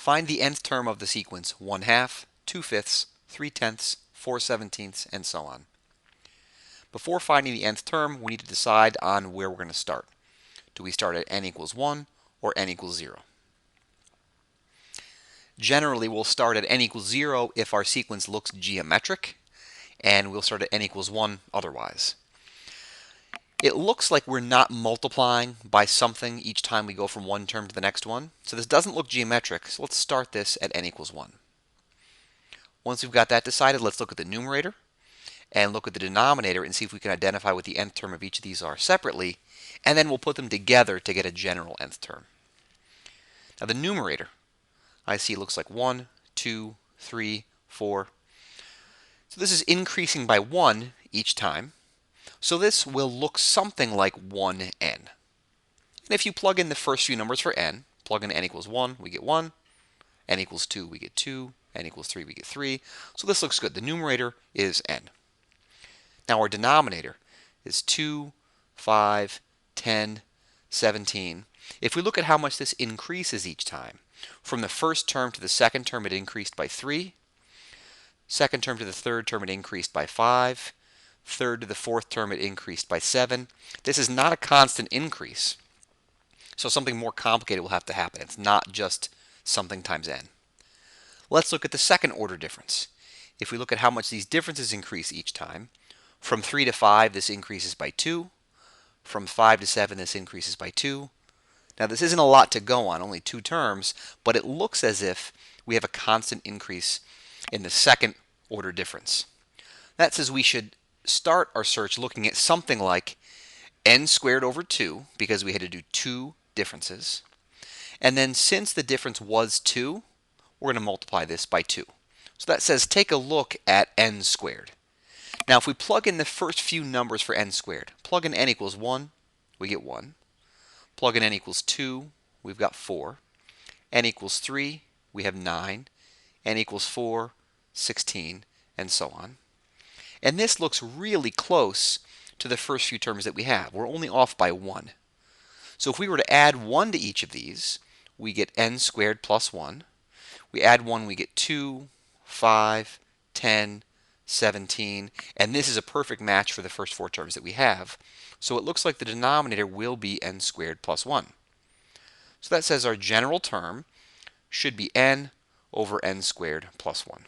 Find the nth term of the sequence 1/2, 2/5, 3/10, 4/17, and so on. Before finding the nth term, we need to decide on where we're going to start. Do we start at n equals 1 or n equals 0? Generally, we'll start at n equals 0 if our sequence looks geometric, and we'll start at n equals 1 otherwise. It looks like we're not multiplying by something each time we go from one term to the next one, so this doesn't look geometric, so let's start this at n equals 1. Once we've got that decided, let's look at the numerator and look at the denominator and see if we can identify what the nth term of each of these are separately, and then we'll put them together to get a general nth term. Now the numerator, I see looks like 1, 2, 3, 4. So this is increasing by 1 each time. So this will look something like 1n. And if you plug in the first few numbers for n, plug in n equals 1, we get 1. N equals 2, we get 2. N equals 3, we get 3. So this looks good. The numerator is n. Now our denominator is 2, 5, 10, 17. If we look at how much this increases each time, from the first term to the second term it increased by 3. Second term to the third term it increased by 5. Third to the fourth term it increased by 7. This is not a constant increase, so something more complicated will have to happen. It's not just something times n. Let's look at the second order difference. If we look at how much these differences increase each time, from 3 to 5 this increases by 2. From 5 to 7 this increases by 2. Now this isn't a lot to go on, only 2 terms, but it looks as if we have a constant increase in the second order difference. That says we should start our search looking at something like n squared over 2, because we had to do 2 differences. And then since the difference was 2, we're going to multiply this by 2. So that says take a look at n squared. Now if we plug in the first few numbers for n squared, plug in n equals 1, we get 1. Plug in n equals 2, we've got 4. N equals 3, we have 9. N equals 4, 16, and so on. And this looks really close to the first few terms that we have. We're only off by 1. So if we were to add 1 to each of these, we get n squared plus 1. We add 1, we get 2, 5, 10, 17, and this is a perfect match for the first 4 terms that we have. So it looks like the denominator will be n squared plus 1. So that says our general term should be n over n squared plus 1.